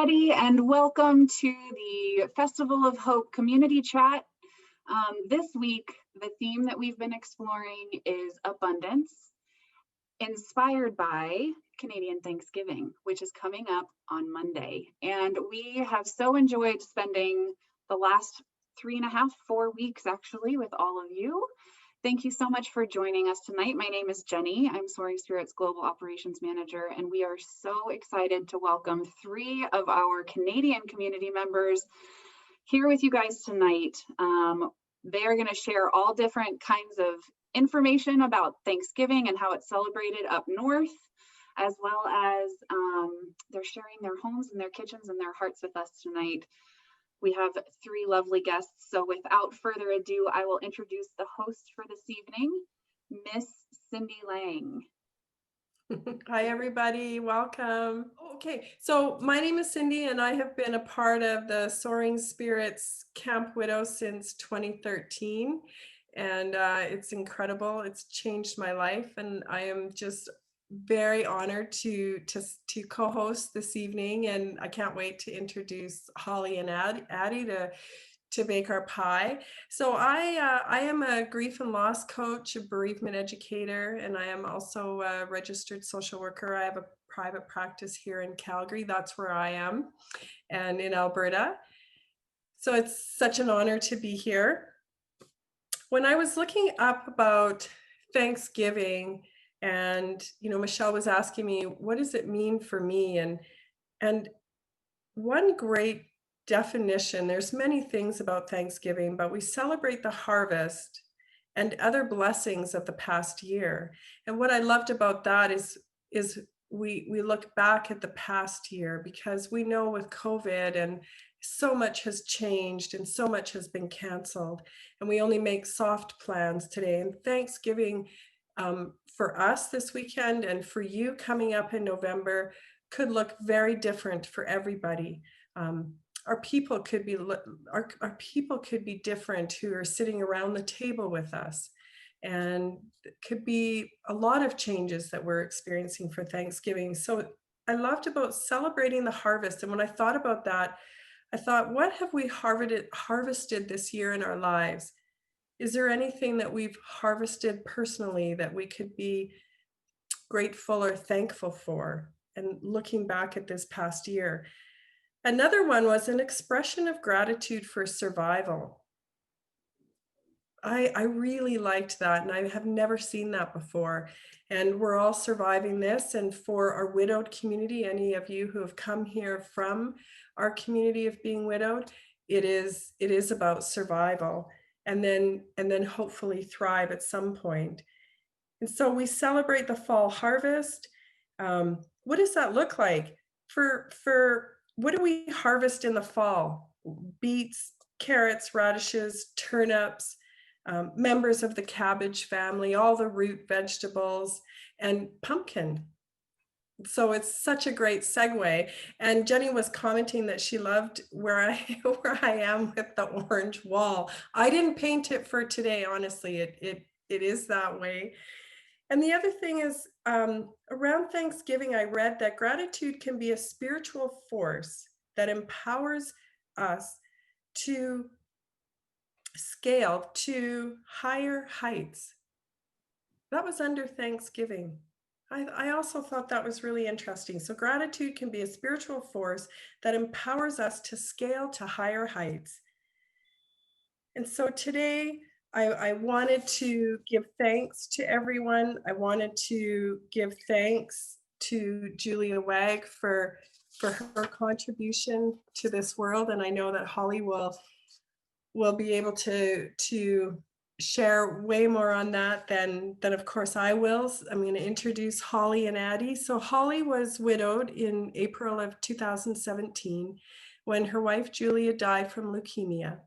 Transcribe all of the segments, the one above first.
everybody, and welcome to the Festival of Hope Community Chat. This week, the theme that we've been exploring is abundance, inspired by Canadian Thanksgiving, which is coming up on Monday. And we have so enjoyed spending the last 3.5, 4 weeks actually with all of you. Thank you so much for joining us tonight. My name is Jenny. I'm Soaring Spirits Global Operations Manager, and we are so excited to welcome 3 of our Canadian community members here with you guys tonight. They are going to share all different kinds of information about Thanksgiving and how it's celebrated up north, as well as they're sharing their homes and their kitchens and their hearts with us tonight. We have 3 lovely guests, so without further ado, I will introduce the host for this evening, Miss Cindy Lang. Hi, everybody. Welcome. Okay, so my name is Cindy, and I have been a part of the Soaring Spirits Camp Widow since 2013, and it's incredible. It's changed my life, and I am just very honored to co-host this evening, and I can't wait to introduce Holly and Addi to bake our pie. So I am a grief and loss coach, a bereavement educator, and I am also a registered social worker. I have a private practice here in Calgary. That's where I am, and in Alberta. So it's such an honor to be here. When I was looking up about Thanksgiving, and Michelle was asking me, what does it mean for me? And one great definition, there's many things about Thanksgiving, but we celebrate the harvest and other blessings of the past year. And what I loved about that is we look back at the past year, because we know with COVID and so much has changed and so much has been canceled, and we only make soft plans today. And Thanksgiving for us this weekend and for you coming up in November could look very different for everybody. Our people could be different who are sitting around the table with us, and it could be a lot of changes that we're experiencing for Thanksgiving. So I loved about celebrating the harvest, and when I thought about that, I thought, what have we harvested this year in our lives? Is there anything that we've harvested personally that we could be grateful or thankful for? And looking back at this past year, another one was an expression of gratitude for survival. I really liked that, and I have never seen that before. And we're all surviving this. And for our widowed community, any of you who have come here from our community of being widowed, it is about survival. And then hopefully thrive at some point. And so we celebrate the fall harvest. What does that look like? For what do we harvest in the fall? Beets, carrots, radishes, turnips, members of the cabbage family, all the root vegetables, and pumpkin. So it's such a great segue. And Jenny was commenting that she loved where I am with the orange wall. I didn't paint it for today, honestly. It is that way. And the other thing is, around Thanksgiving, I read that gratitude can be a spiritual force that empowers us to scale to higher heights. That was under Thanksgiving. I also thought that was really interesting. So gratitude can be a spiritual force that empowers us to scale to higher heights. And so today, I wanted to give thanks to everyone. I wanted to give thanks to Holly Wagg for her contribution to this world. And I know that Holly will be able to share way more on that than of course I will. I'm going to introduce Holly and Addi. So Holly was widowed in April of 2017 when her wife Julia died from leukemia.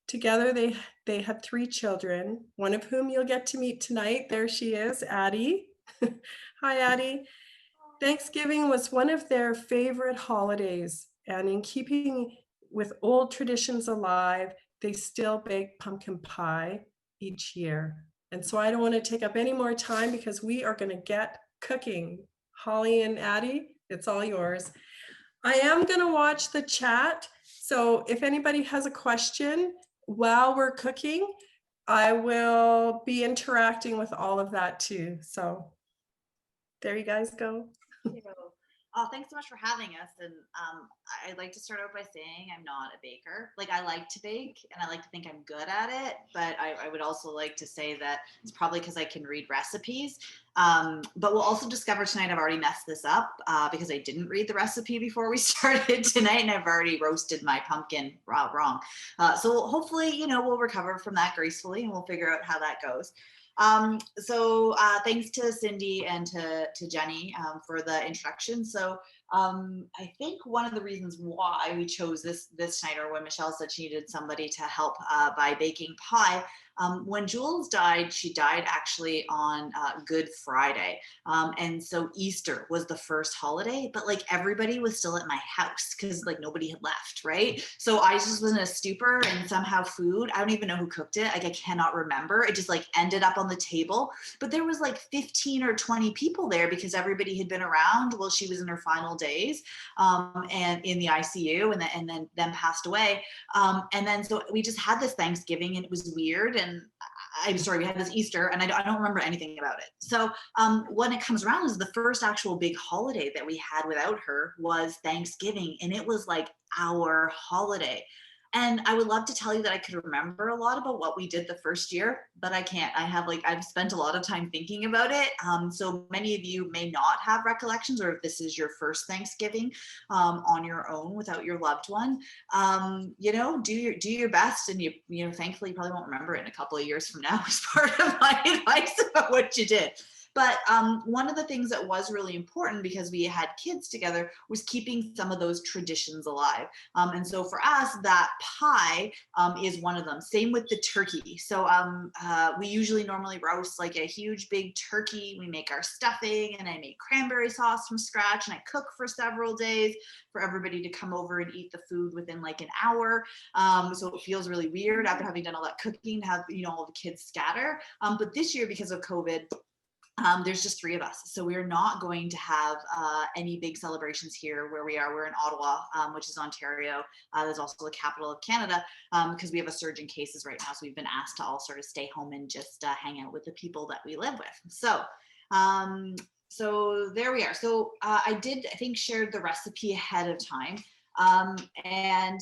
Together they had 3 children, one of whom you'll get to meet tonight. There she is, Addi. Hi, Addi. Thanksgiving was one of their favorite holidays, and in keeping with old traditions alive, they still bake pumpkin pie each year. And so I don't want to take up any more time because we are going to get cooking. Holly and Addi, it's all yours. I am going to watch the chat. So if anybody has a question while we're cooking, I will be interacting with all of that too. So there you guys go. Thank you. Oh, thanks so much for having us. And I'd like to start out by saying I'm not a baker. Like, I like to bake and I like to think I'm good at it, but I would also like to say that it's probably because I can read recipes. But we'll also discover tonight I've already messed this up because I didn't read the recipe before we started tonight, and I've already roasted my pumpkin wrong. So hopefully, we'll recover from that gracefully, and we'll figure out how that goes. So thanks to Cindy and to Jenny for the introduction. So I think one of the reasons why we chose this night, or when Michelle said she needed somebody to help by baking pie, when Jules died, she died actually on Good Friday. And so Easter was the first holiday, but like everybody was still at my house because like nobody had left, right? So I just was in a stupor, and somehow food, I don't even know who cooked it. Like I cannot remember. It just like ended up on the table, but there was like 15 or 20 people there because everybody had been around while she was in her final days and in the ICU, and then passed away. And then so we just had this Thanksgiving, and it was weird. And I'm sorry, we had this Easter, and I don't remember anything about it. So when it comes around, is the first actual big holiday that we had without her was Thanksgiving, and it was like our holiday. And I would love to tell you that I could remember a lot about what we did the first year, but I can't. I've spent a lot of time thinking about it. So many of you may not have recollections, or if this is your first Thanksgiving on your own without your loved one, do your best. And thankfully you probably won't remember it in a couple of years from now as part of my advice about what you did. But one of the things that was really important, because we had kids together, was keeping some of those traditions alive. And so for us, that pie is one of them. Same with the turkey. So we usually normally roast like a huge big turkey. We make our stuffing, and I make cranberry sauce from scratch, and I cook for several days for everybody to come over and eat the food within like an hour. So it feels really weird after having done all that cooking to have, all the kids scatter. But this year, because of COVID, there's just 3 of us. So we're not going to have any big celebrations here where we are. We're in Ottawa, which is Ontario. There's also the capital of Canada, because we have a surge in cases right now. So we've been asked to all sort of stay home and just hang out with the people that we live with. So so there we are. So I think, shared the recipe ahead of time. And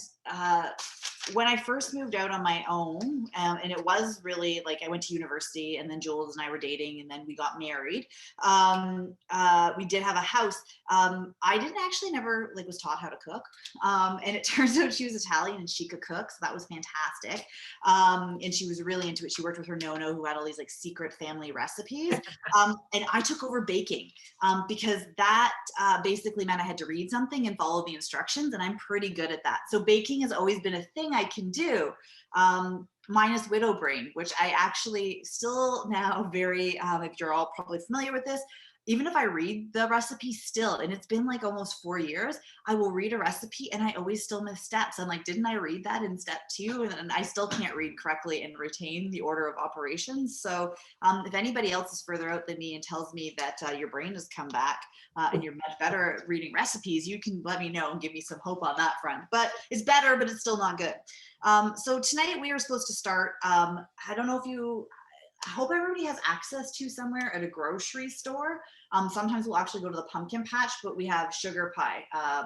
when I first moved out on my own, and it was really like I went to university, and then Jules and I were dating, and then we got married. We did have a house. I didn't actually never was taught how to cook. And it turns out she was Italian and she could cook. So that was fantastic. And she was really into it. She worked with her Nono, who had all these like secret family recipes. And I took over baking because that basically meant I had to read something and follow the instructions. And I'm pretty good at that. So baking has always been a thing I can do, minus widow brain, which I actually still now very, if you're all probably familiar with this, even if I read the recipe still, and it's been like almost 4 years, I will read a recipe and I always still miss steps. I'm like, didn't I read that in step 2? And I still can't read correctly and retain the order of operations. So if anybody else is further out than me and tells me that your brain has come back and you're much better at reading recipes, you can let me know and give me some hope on that front. But it's better, but it's still not good. So tonight we are supposed to start, I don't know if I hope everybody has access to somewhere at a grocery store. Sometimes we'll actually go to the pumpkin patch, but we have sugar pie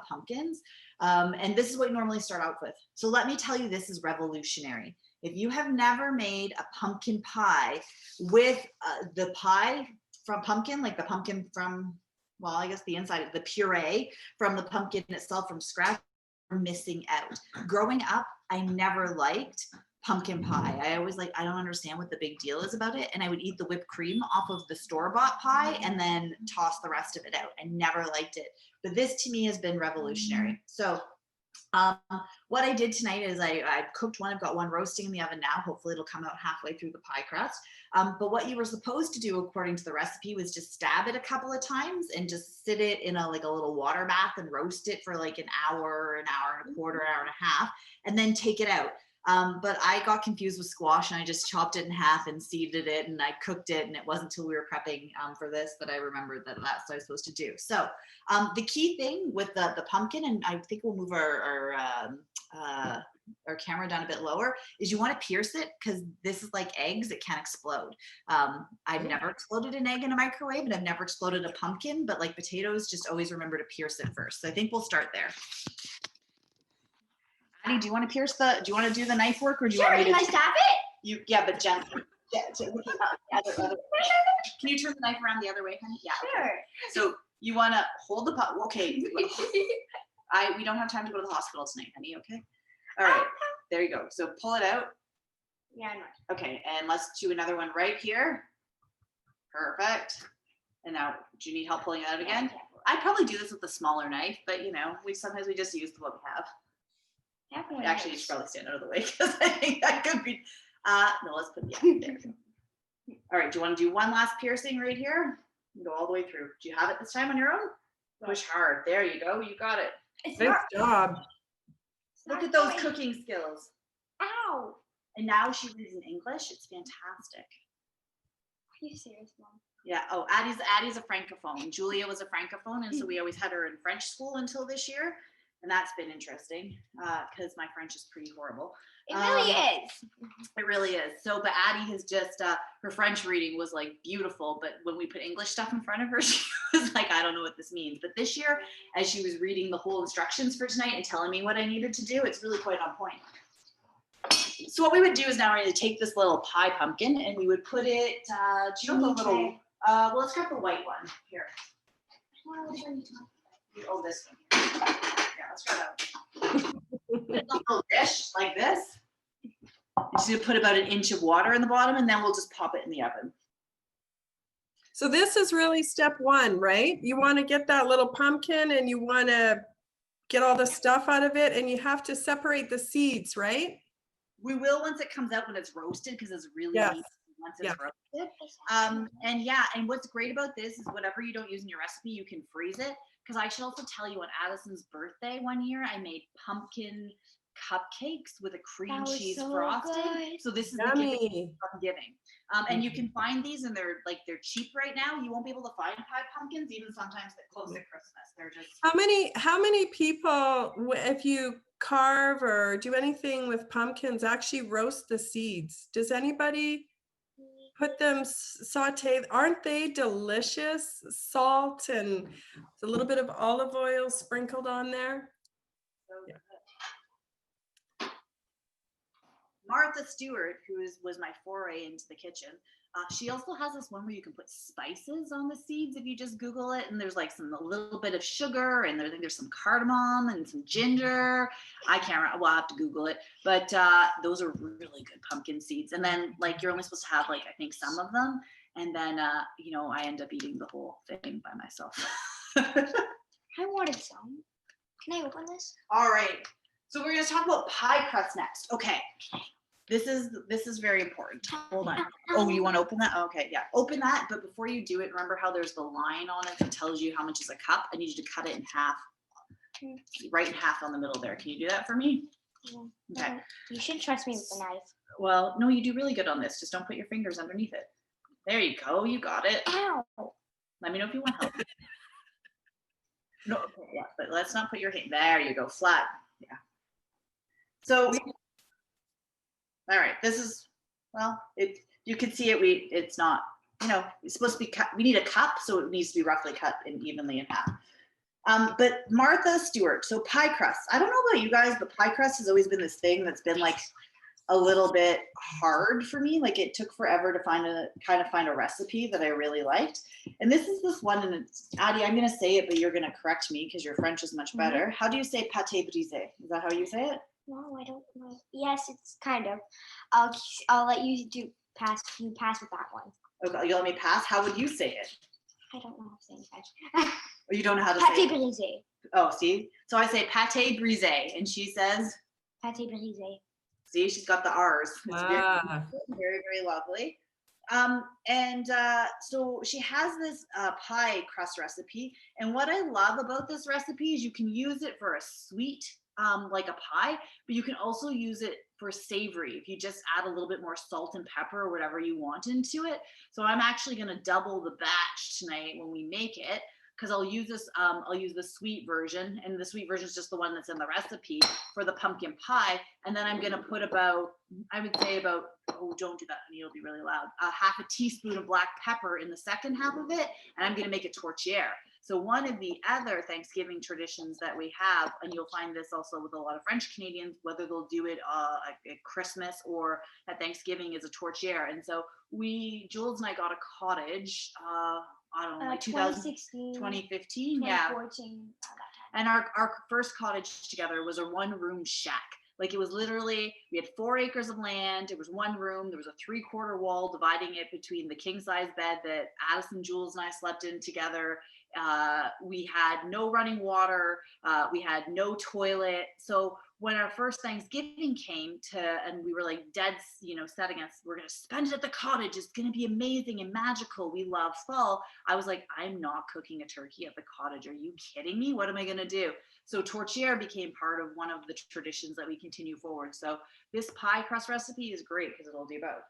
pumpkins. And this is what we normally start out with. So let me tell you, this is revolutionary. If you have never made a pumpkin pie with the pie from pumpkin, like the pumpkin from, well, I guess the inside of the puree from the pumpkin itself from scratch, you're missing out. Growing up, I never liked pumpkin pie. I always I don't understand what the big deal is about it. And I would eat the whipped cream off of the store-bought pie and then toss the rest of it out. I never liked it. But this to me has been revolutionary. So what I did tonight is I cooked one. I've got one roasting in the oven now. Hopefully it'll come out halfway through the pie crust. But what you were supposed to do according to the recipe was just stab it a couple of times and just sit it in a little water bath and roast it for like an hour and a quarter, hour and a half, and then take it out. But I got confused with squash and I just chopped it in half and seeded it and I cooked it. And it wasn't until we were prepping for this that I remembered that that's what I was supposed to do. So the key thing with the pumpkin, and I think we'll move our camera down a bit lower, is you want to pierce it because this is like eggs, it can explode. I've never exploded an egg in a microwave and I've never exploded a pumpkin, but like potatoes, just always remember to pierce it first. So I think we'll start there. Addi, do you want to do the knife work, or do you want me to? Can I stab it? Yeah, but gently. Yeah, other. Can you turn the knife around the other way, honey? Yeah. Sure. Okay. So you want to hold the pot. Okay. We don't have time to go to the hospital tonight, honey. Okay. All right. There you go. So pull it out. Yeah, I know. Okay, and let's do another one right here. Perfect. And now, do you need help pulling it out again? I'd probably do this with a smaller knife, but you know, sometimes we just use what we have. Actually, you should probably stand out of the way because I think that could be. No, let's put there. All right. Do you want to do one last piercing right here? Go all the way through. Do you have it this time on your own? Push hard. There you go. You got it. Nice job. Look at those cooking skills. Ow! And now she reads in English. It's fantastic. Are you serious, Mom? Yeah. Oh, Addi's a francophone. Julia was a francophone, and so we always had her in French school until this year. And that's been interesting because my French is pretty horrible. It really is. It really is. So, but Addi has just, her French reading was like beautiful. But when we put English stuff in front of her, she was like, I don't know what this means. But this year, as she was reading the whole instructions for tonight and telling me what I needed to do, it's really quite on point. So what we would do is now we're going to take this little pie pumpkin and we would put it, do you know the little, well, let's grab the white one here. Oh, this one. Yeah, let's try that. A little dish like this. Just gonna put about an inch of water in the bottom, and then we'll just pop it in the oven. So this is really step one, right? You want to get that little pumpkin and you want to get all the stuff out of it, and you have to separate the seeds, right? We will once it comes out, when it's roasted, because it's really neat once it's roasted. And yeah, and what's great about this is whatever you don't use in your recipe, you can freeze it. Because I should also tell you, on Addison's birthday one year, I made pumpkin cupcakes with a cream cheese frosting. Good. So this is the gift I'm giving. And you can find these, and they're cheap right now. You won't be able to find pie pumpkins even sometimes that close at Christmas. They're just how many people, if you carve or do anything with pumpkins, actually roast the seeds? Does anybody put them sauteed? Aren't they delicious? Salt and a little bit of olive oil sprinkled on there. Martha Stewart, who was my foray into the kitchen, she also has this one where you can put spices on the seeds if you just Google it, and there's like a little bit of sugar, and I think there's some cardamom and some ginger. I can't remember. Well, I'll have to Google it, but those are really good pumpkin seeds. And then like you're only supposed to have like I think some of them, and then you know, I end up eating the whole thing by myself. I wanted some. Can I open this? All right. So we're going to talk about pie crust next. Okay. This is very important. Hold on. Oh, you want to open that? Okay, yeah. Open that, but before you do it, remember how there's the line on it that tells you how much is a cup? I need you to cut it in half. Right in half on the middle there. Can you do that for me? Yeah. Okay. You should trust me with the knife. Well, no, you do really good on this. Just don't put your fingers underneath it. There you go. You got it. Ow. Let me know if you want help. No, okay, yeah, but let's not put your hand. There you go. Flat. Yeah. So all right, this is, well, you can see it, it's not, you know, it's supposed to be cut, we need a cup, so it needs to be roughly cut and evenly in half. But Martha Stewart, so pie crust. I don't know about you guys, but pie crust has always been this thing that's been like a little bit hard for me. Like it took forever to find a recipe that I really liked. And this one, and it's, Addi, I'm gonna say it, but you're gonna correct me because your French is much better. Mm-hmm. How do you say pâté brisé? Is that how you say it? No, I don't know. Yes, it's kind of. I'll let you pass. You pass with that one. Okay, you let me pass. How would you say it? I don't know how to say it in French. Or you don't know how to say it? Pâté brisé. Oh, see? So I say pâté brisé, and she says? Pâté brisé. See, she's got the R's. It's very, very lovely. So she has this pie crust recipe. And what I love about this recipe is you can use it for a sweet like a pie, but you can also use it for savory if you just add a little bit more salt and pepper or whatever you want into it. So I'm actually going to double the batch tonight when we make it, because I'll use the sweet version, and the sweet version is just the one that's in the recipe for the pumpkin pie. And then I'm going to put about, I would say about, oh, don't do that, honey, it'll be really loud, half a teaspoon of black pepper in the second half of it, and I'm going to make it tortillere. So one of the other Thanksgiving traditions that we have, and you'll find this also with a lot of French Canadians, whether they'll do it at Christmas or at Thanksgiving, is a tortillere. And so Jules and I got a cottage, I don't know, like 2016, 2015, 2014, yeah. And our first cottage together was a one-room shack. Like, it was literally, we had 4 acres of land. It was one room. There was a 3/4 wall dividing it between the king-size bed that Addison, Jules, and I slept in together. We had no running water. We had no toilet. So when our first Thanksgiving came and we were like dead, set against, we're going to spend it at the cottage. It's going to be amazing and magical. We love fall. I was like, I'm not cooking a turkey at the cottage. Are you kidding me? What am I going to do? So tortillere became part of one of the traditions that we continue forward. So this pie crust recipe is great because it'll do both.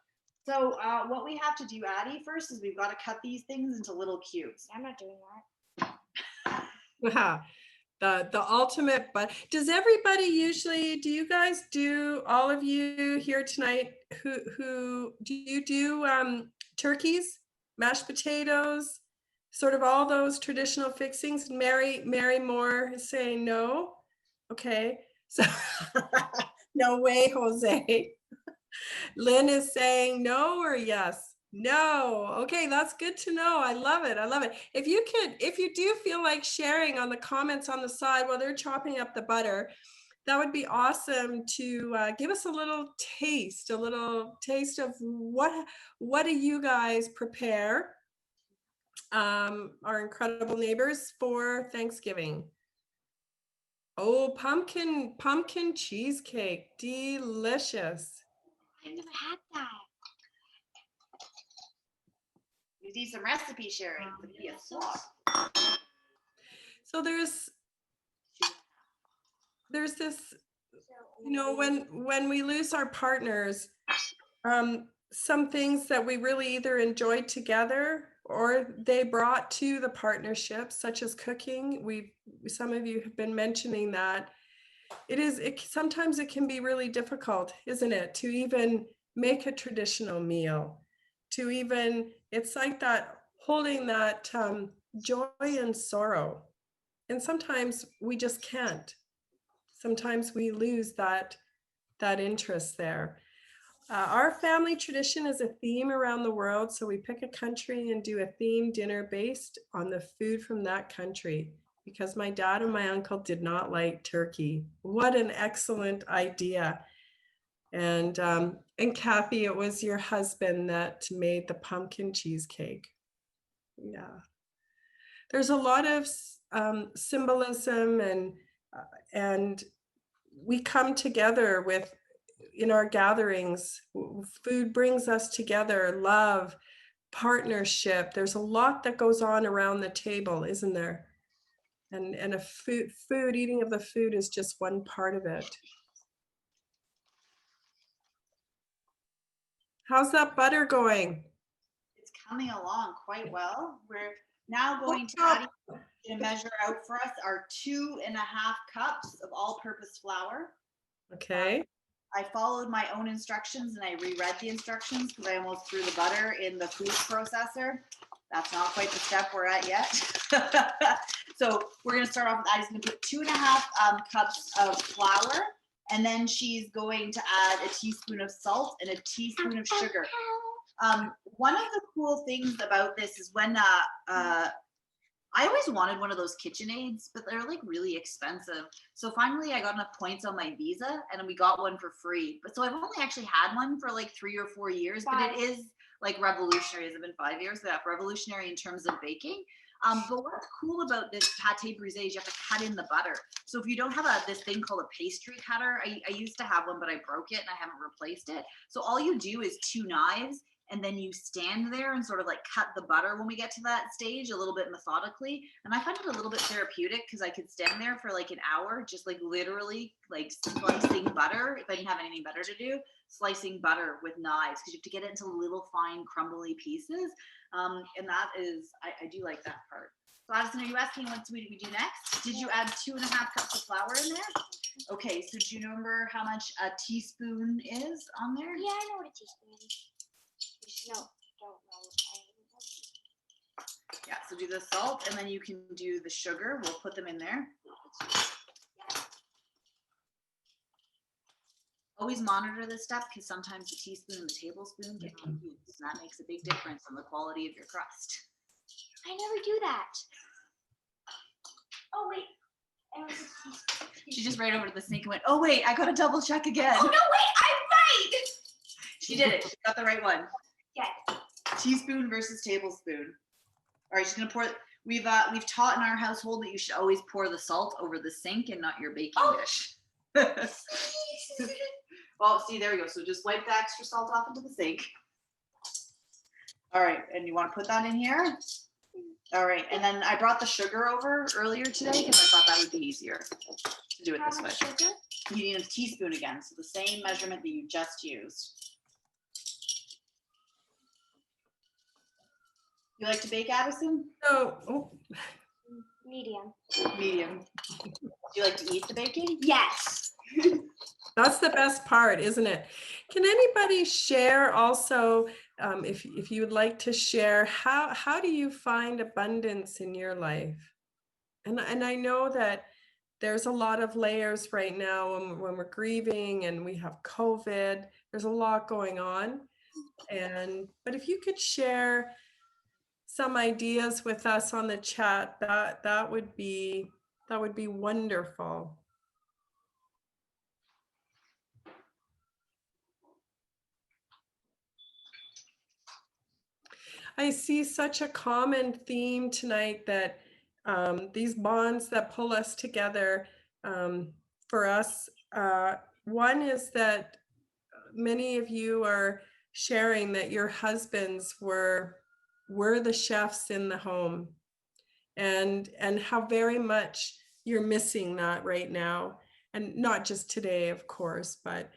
So what we have to do, Addi, first is we've got to cut these things into little cubes. I'm not doing that. Wow. The ultimate, but does everybody usually, do you guys do, all of you here tonight, who do you do turkeys, mashed potatoes, sort of all those traditional fixings? Mary Moore is saying no. Okay, so no way, Jose. Lynn is saying no or yes. No. Okay, that's good to know. I love it. I love it. If you do feel like sharing on the comments on the side while they're chopping up the butter, that would be awesome to give us a little taste of what do you guys prepare, our incredible neighbors, for Thanksgiving. Oh, pumpkin cheesecake. Delicious. I've never had that. We need some recipe sharing. So there's this, when we lose our partners, some things that we really either enjoyed together or they brought to the partnership, such as cooking. Some of you have been mentioning that. Sometimes it can be really difficult, isn't it, to even make a traditional meal, it's like that, holding that joy and sorrow. And sometimes we just can't. Sometimes we lose that interest there. Our family tradition is a theme around the world. So we pick a country and do a theme dinner based on the food from that country, because my dad and my uncle did not like turkey. What an excellent idea. And Kathy, it was your husband that made the pumpkin cheesecake. Yeah. There's a lot of symbolism, and we come together in our gatherings. Food brings us together, love, partnership. There's a lot that goes on around the table, isn't there? And eating of the food is just one part of it. How's that butter going? It's coming along quite well. We're now going to measure out for us our 2.5 cups of all-purpose flour. Okay. I followed my own instructions and I reread the instructions because I almost threw the butter in the food processor. That's not quite the step we're at yet. So we're going to start off with Addie's going to put 2.5 cups of flour, and then she's going to add a teaspoon of salt and a teaspoon of sugar. One of the cool things about this is when I always wanted one of those KitchenAids, but they're like really expensive. So finally I got enough points on my Visa and we got one for free. But so I've only actually had one for like 3 or 4 years, but it is like revolutionary. Has it been 5 years? Yeah, revolutionary in terms of baking. But what's cool about this pâté brisé is you have to cut in the butter. So if you don't have this thing called a pastry cutter, I used to have one, but I broke it and I haven't replaced it. So all you do is 2 knives and then you stand there and sort of like cut the butter when we get to that stage a little bit methodically. And I find it a little bit therapeutic because I could stand there for like an hour, just like literally like slicing butter. If I didn't have anything better to do, slicing butter with knives, because you have to get it into little fine crumbly pieces. And that is, I do like that part. So Addison, are you asking what we do next? Did you add 2.5 cups of flour in there? Okay, so do you remember how much a teaspoon is on there? Yeah, I know what a teaspoon is. No, don't know. Yeah, so do the salt, and then you can do the sugar. We'll put them in there. Always monitor this stuff, because sometimes the teaspoon and the tablespoon get confused, and that makes a big difference on the quality of your crust. I never do that. Oh, wait. She just ran over to the sink and went, oh, wait, I got to double check again. Oh, no, wait, I'm right. She did it. She got the right one. Yeah. Teaspoon versus tablespoon. All right, she's going to pour. We've taught in our household that you should always pour the salt over the sink and not your baking dish. Well, see, there we go. So just wipe the extra salt off into the sink. All right, and you want to put that in here? All right, and then I brought the sugar over earlier today because I thought that would be easier to do it this way. Sugar? You need a teaspoon again, so the same measurement that you just used. You like to bake, Addison? Oh, Medium. Medium. Do you like to eat the baking? Yes. that's the best part, isn't it? Can anybody share also, if you would like to share, how do you find abundance in your life? And I know that there's a lot of layers right now when we're grieving and we have COVID. There's a lot going on, but if you could share some ideas with us on the chat, that would be wonderful. I see such a common theme tonight that these bonds that pull us together for us. One is that many of you are sharing that your husbands were the chefs in the home, and how very much you're missing that right now. And not just today, of course, but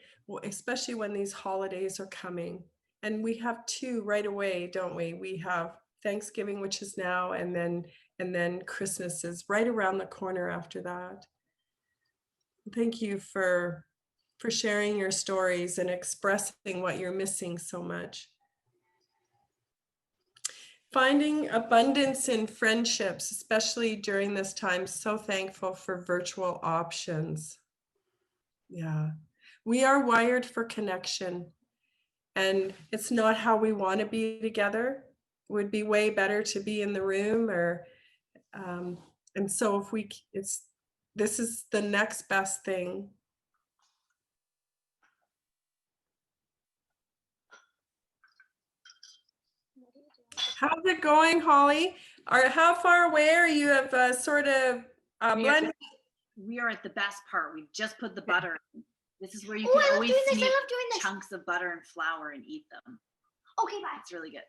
especially when these holidays are coming. And we have two right away, don't we? We have Thanksgiving, which is now, and then Christmas is right around the corner after that. Thank you for sharing your stories and expressing what you're missing so much. Finding abundance in friendships, especially during this time. So thankful for virtual options. Yeah, we are wired for connection. And it's not how we want to be together. It would be way better to be in the room, and so this is the next best thing. How's it going, Holly? How far away are you of sort of blending? We are at the best part. We just put the butter in. This is where you Oh, can I love always doing this. I sneak love doing this. chunks of butter and flour and eat them. Okay, bye. It's really good.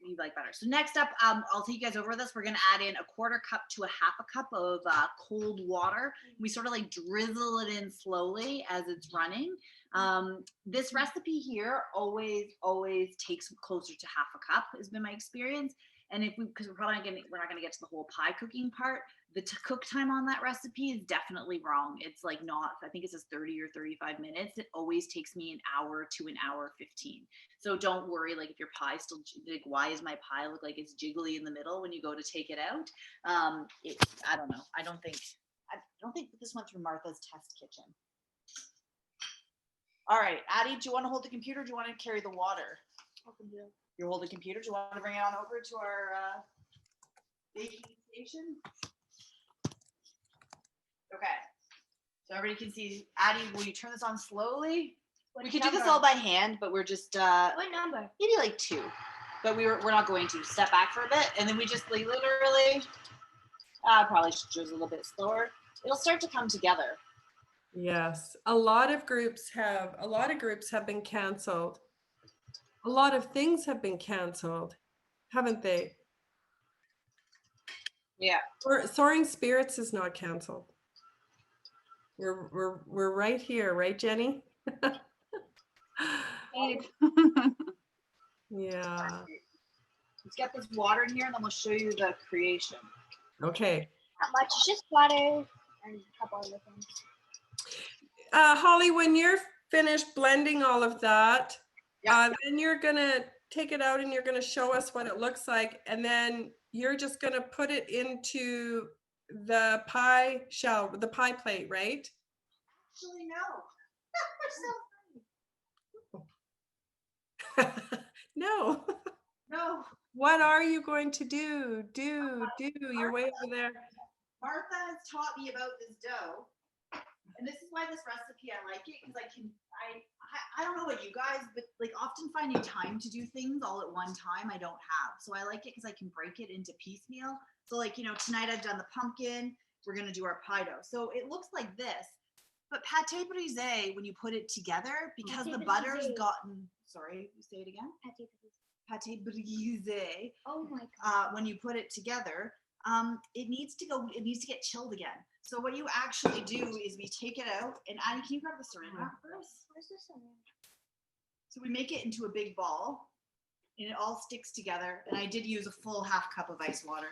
You like butter. So next up, I'll take you guys over this. We're going to add in 1/4 cup to 1/2 cup of cold water. We sort of like drizzle it in slowly as it's running. This recipe here always takes closer to 1/2 cup has been my experience. And because we're not going to get to the whole pie cooking part, the cook time on that recipe is definitely wrong. It's like not, I think it says 30 or 35 minutes. It always takes me an hour to an hour 15. So don't worry, like if your pie still, like why is my pie look like it's jiggly in the middle when you go to take it out? I don't know. I don't think this went through Martha's test kitchen. All right, Addi, do you want to hold the computer or do you want to carry the water? You hold the computer. Do you want to bring it on over to our baking station? Okay. So everybody can see. Addi, will you turn this on slowly? We could do this all by hand, but we're just What number? maybe like 2. But we're not going to. Step back for a bit, and then we just like, literally probably should do it a little bit slower. It'll start to come together. Yes, a lot of groups have been canceled. A lot of things have been canceled, haven't they? Yeah. Soaring Spirits is not canceled. We're right here, right, Jenny? Yeah. Let's get this water in here and then we'll show you the creation. Okay. Not much. It's just water and a couple other things. Holly, when you're finished blending all of that, Yeah. then you're gonna take it out and you're gonna show us what it looks like, and then you're just gonna put it into the pie shell, the pie plate, right? Actually, no. No. No. What are you going to do? You're way over there. Martha has taught me about this dough. And this is why this recipe, I like it, because I don't know about you guys, but like often finding time to do things all at one time, I don't have. So I like it because I can break it into piecemeal. So like, you know, tonight I've done the pumpkin, we're going to do our pie dough. So it looks like this, but pâté brisé, when you put it together, because the butter's gotten, sorry, you say it again? Pâté brisé. Oh my God. When you put it together, it needs to get chilled again. So what you actually do is we take it out, and Addi, can you grab the saran wrap for us? Where's the saran wrap? So we make it into a big ball, and it all sticks together. And I did use a full half cup of ice water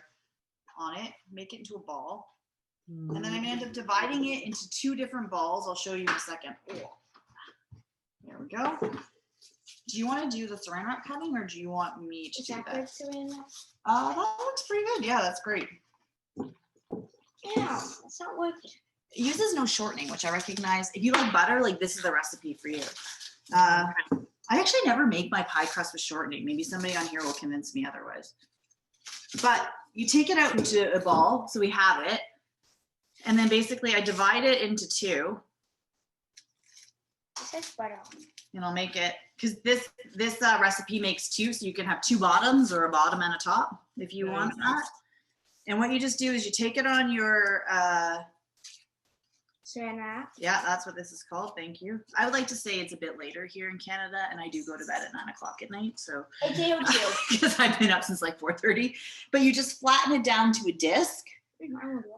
on it, make it into a ball. And then I'm gonna end up dividing it into 2 different balls. I'll show you in a second. Oh. There we go. Do you want to do the saran wrap cutting, or do you want me to do that? Saran wrap? That looks pretty good. Yeah, that's great. Yeah, it's not working. It uses no shortening, which I recognize. If you like butter, like this is the recipe for you. I actually never make my pie crust with shortening. Maybe somebody on here will convince me otherwise. But you take it out into a ball, so we have it. And then basically I divide it into 2. It says butter on it. And I'll make it, because this recipe makes 2, so you can have 2 bottoms or a bottom and a top if you want that. And what you just do is you take it on your Saran wrap. yeah, that's what this is called. Thank you. I would like to say it's a bit later here in Canada, and I do go to bed at 9 o'clock at night, so I do too. because I've been up since like 4:30. But you just flatten it down to a disc.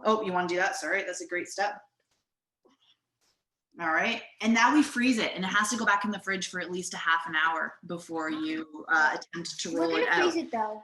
Oh, you want to do that? Sorry, that's a great step. All right, and now we freeze it, and it has to go back in the fridge for at least a half an hour before you attempt to roll it out. We're gonna freeze it though.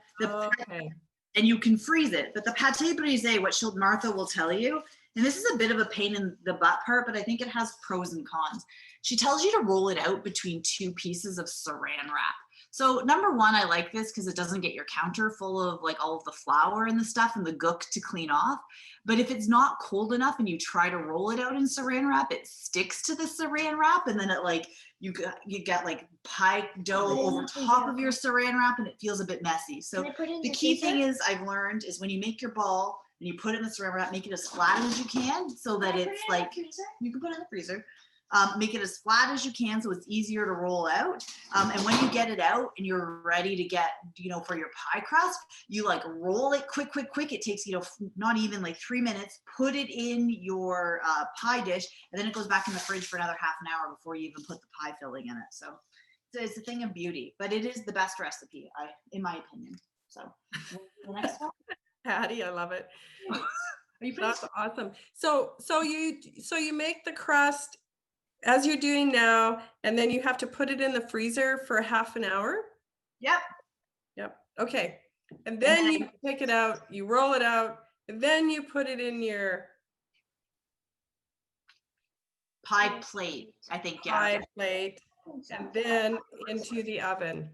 Okay. And you can freeze it, but the pâté brisé, what Martha will tell you, and this is a bit of a pain in the butt part, but I think it has pros and cons. She tells you to roll it out between 2 pieces of saran wrap. So number 1, I like this because it doesn't get your counter full of like all of the flour and the stuff and the gook to clean off. But if it's not cold enough and you try to roll it out in saran wrap, it sticks to the saran wrap, and then it like you get like pie dough over top of your saran wrap, and it feels a bit messy. So the key thing is I've learned is when you make your ball and you put it in the saran wrap, make it as flat as you can so that it's like you can put it in the freezer. Make it as flat as you can so it's easier to roll out. And when you get it out and you're ready to get, you know, for your pie crust, you like roll it quick. It takes, you know, not even like 3 minutes, put it in your pie dish, and then it goes back in the fridge for another half an hour before you even put the pie filling in it. So it's a thing of beauty, but it is the best recipe, in my opinion. So the next one. Addi, I love it. That's awesome. So you make the crust as you're doing now, and then you have to put it in the freezer for half an hour? Yep. Okay. And then you take it out, you roll it out, and then you put it in your pie plate, I think. Pie plate, and then into the oven.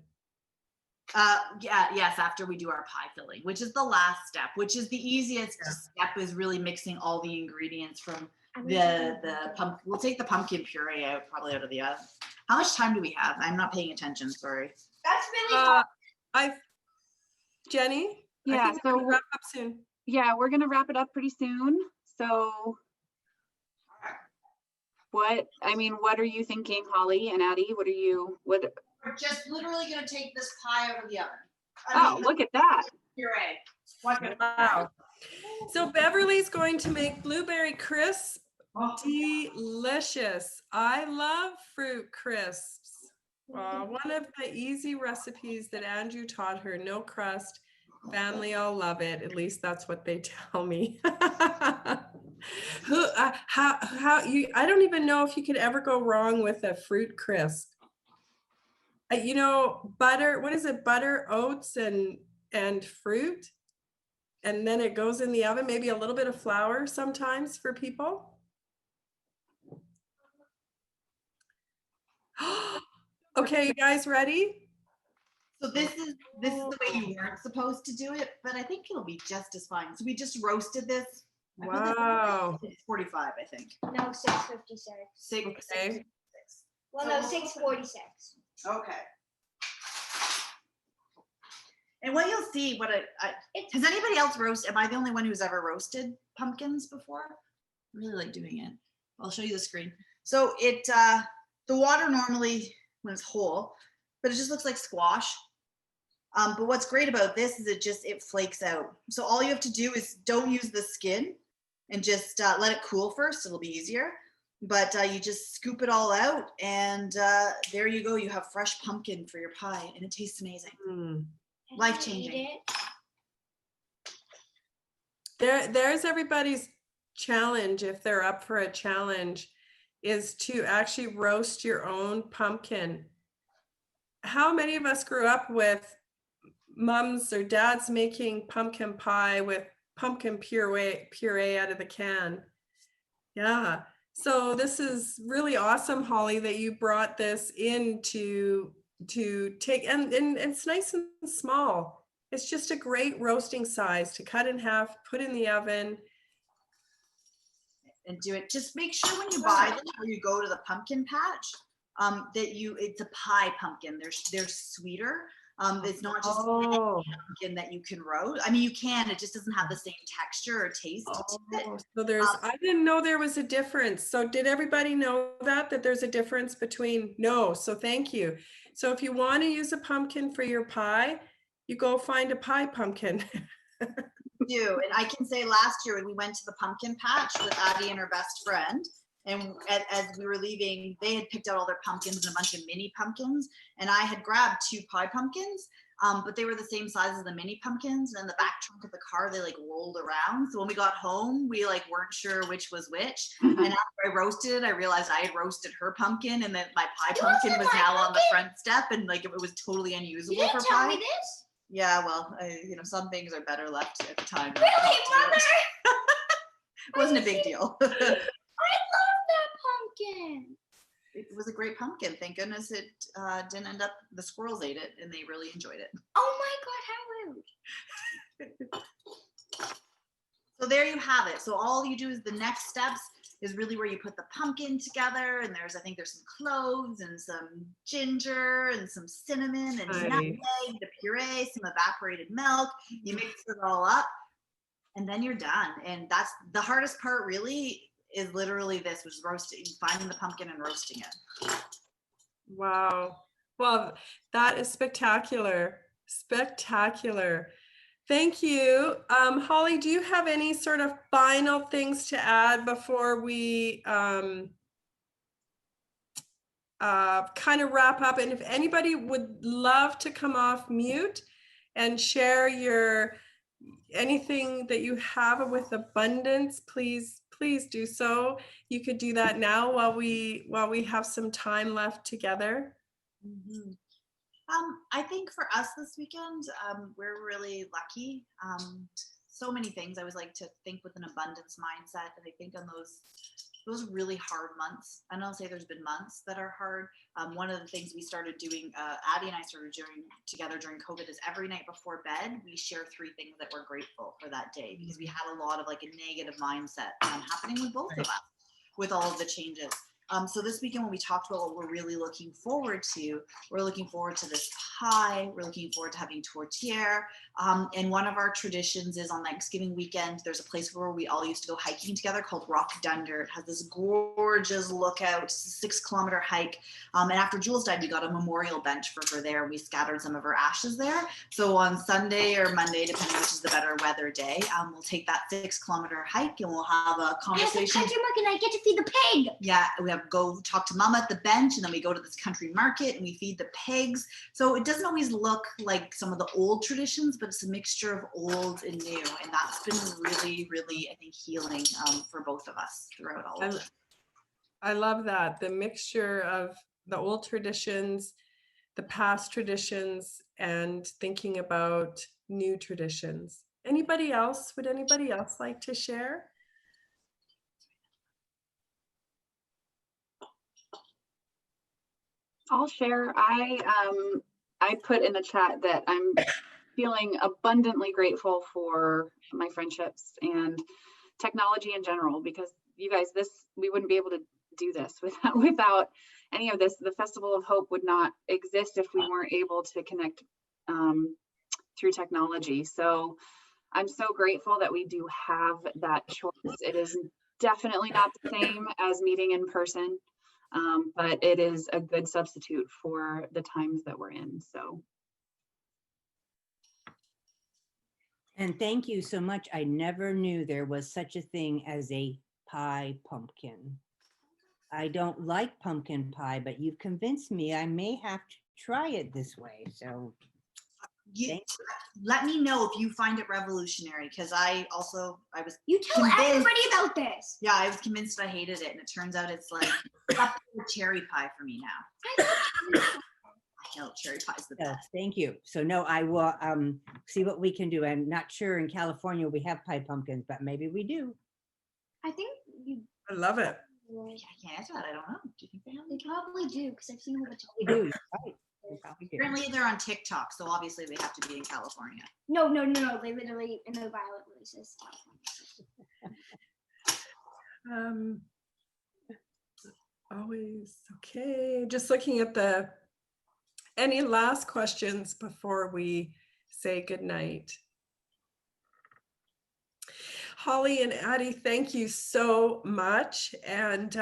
Yes, after we do our pie filling, which is the last step, which is the easiest step, is really mixing all the ingredients from the pumpkin. We'll take the pumpkin puree out, probably out of the oven. How much time do we have? I'm not paying attention, sorry. That's really Jenny? Yeah, I think we're gonna wrap up soon. Yeah, we're gonna wrap it up pretty soon. So what are you thinking, Holly and Addi? We're just literally gonna take this pie out of the oven. Look at that. Puree. Wow. So Beverly's going to make blueberry crisps. Delicious. I love fruit crisps. One of the easy recipes that Andrew taught her, no crust. Family all love it. At least that's what they tell me. How you? I don't even know if you could ever go wrong with a fruit crisp. You know, butter. What is it? Butter, oats, and fruit, and then it goes in the oven. Maybe a little bit of flour sometimes for people. Okay, you guys ready? So this is the way you weren't supposed to do it, but I think it'll be just as fine. So we just roasted this. Wow. It's 45, I think. No, 6:56. Okay. Well, no, 6:46. Okay. And what you'll see, has anybody else roasted? Am I the only one who's ever roasted pumpkins before? I really like doing it. I'll show you the screen. So the water normally when it's whole, but it just looks like squash. But what's great about this is it flakes out. So all you have to do is don't use the skin and just let it cool first. It'll be easier. But you just scoop it all out, and there you go. You have fresh pumpkin for your pie, and it tastes amazing. Life-changing. There's everybody's challenge, if they're up for a challenge, is to actually roast your own pumpkin. How many of us grew up with mums or dads making pumpkin pie with pumpkin puree out of the can? Yeah. So this is really awesome, Holly, that you brought this in to take, and it's nice and small. It's just a great roasting size to cut in half, put in the oven. And do it. Just make sure when you buy them or you go to the pumpkin patch, it's a pie pumpkin. They're sweeter. It's not just pumpkin that you can roast. I mean, you can. It just doesn't have the same texture or taste to it. So I didn't know there was a difference. So did everybody know that there's a difference between? No. So thank you. So if you want to use a pumpkin for your pie, you go find a pie pumpkin. Do. And I can say last year when we went to the pumpkin patch with Addi and her best friend, and as we were leaving, they had picked out all their pumpkins and a bunch of mini pumpkins, and I had grabbed 2 pie pumpkins, but they were the same size as the mini pumpkins, and in the back trunk of the car they like rolled around. So when we got home, we like weren't sure which was which. And after I roasted it, I realized I had roasted her pumpkin, and that my pie pumpkin was now on the front step, and like it was totally unusable for pie. Tell me this. Yeah, well, some things are better left at the time. Really, Mother? It wasn't a big deal. I love that pumpkin. It was a great pumpkin. Thank goodness it didn't end up, the squirrels ate it and they really enjoyed it. Oh my God, how rude. So there you have it. So all you do is the next steps is really where you put the pumpkin together, and I think there's some cloves and some ginger and some cinnamon and nutmeg, the puree, some evaporated milk. You mix it all up and then you're done. And that's the hardest part really, is literally this, which is roasting, finding the pumpkin and roasting it. Wow. Well, that is spectacular. Spectacular. Thank you. Holly, do you have any sort of final things to add before we kind of wrap up? And if anybody would love to come off mute and share anything that you have with abundance, please do so. You could do that now while we have some time left together. Mm-hmm. I think for us this weekend, we're really lucky. So many things. I always like to think with an abundance mindset, and I think on those really hard months, and I'll say there's been months that are hard. One of the things we started doing, Addi and I started doing together during COVID, is every night before bed, we share 3 things that we're grateful for that day, because we had a lot of like a negative mindset happening with both of us with all of the changes. So this weekend, when we talked about what we're really looking forward to, we're looking forward to this pie. We're looking forward to having tortilla. And one of our traditions is on Thanksgiving weekend, there's a place where we all used to go hiking together called Rock Dunder. It has this gorgeous lookout. It's a 6-kilometer hike. And after Jules died, we got a memorial bench for her there. We scattered some of her ashes there. So on Sunday or Monday, depending which is the better weather day, we'll take that 6-kilometer hike and we'll have a conversation. Country Mark and I get to feed the pig. Yeah, we have to go talk to mama at the bench, and then we go to this country market and we feed the pigs. So it doesn't always look like some of the old traditions, but it's a mixture of old and new. And that's been really, really, I think, healing for both of us throughout all of it. I love that. The mixture of the old traditions, the past traditions, and thinking about new traditions. Anybody else? Would anybody else like to share? I'll share. I put in the chat that I'm feeling abundantly grateful for my friendships and technology in general, because you guys, we wouldn't be able to do this without any of this. The Festival of Hope would not exist if we weren't able to connect through technology. So I'm so grateful that we do have that choice. It is definitely not the same as meeting in person, but it is a good substitute for the times that we're in. So. And thank you so much. I never knew there was such a thing as a pie pumpkin. I don't like pumpkin pie, but you've convinced me I may have to try it this way. So let me know if you find it revolutionary, because I was You tell everybody about this. Yeah, I was convinced I hated it, and it turns out it's like cherry pie for me now. I know cherry pie is the best. Thank you. So no, I will see what we can do. I'm not sure in California we have pie pumpkins, but maybe we do. I think I love it. I can't answer that. I don't know. Do you think they have? They probably do, because I've seen a whole bunch of. We do. You're right. We probably do. Apparently they're on TikTok, so obviously they have to be in California. No. They literally in the violet releases. Always okay. Just looking at any last questions before we say goodnight? Holly and Addi, thank you so much. And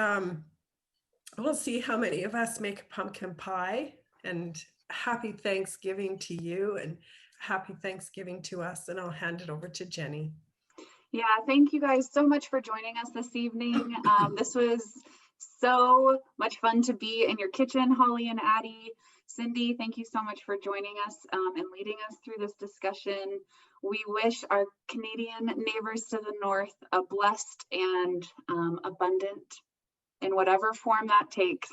we'll see how many of us make a pumpkin pie. And happy Thanksgiving to you, and happy Thanksgiving to us. And I'll hand it over to Jenny. Yeah, thank you guys so much for joining us this evening. This was so much fun to be in your kitchen, Holly and Addi. Cindy, thank you so much for joining us and leading us through this discussion. We wish our Canadian neighbors to the north a blessed and abundant, in whatever form that takes,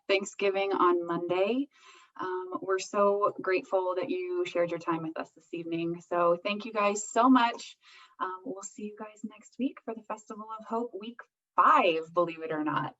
Thanksgiving on Monday. We're so grateful that you shared your time with us this evening. So thank you guys so much. We'll see you guys next week for the Festival of Hope, week 5, believe it or not.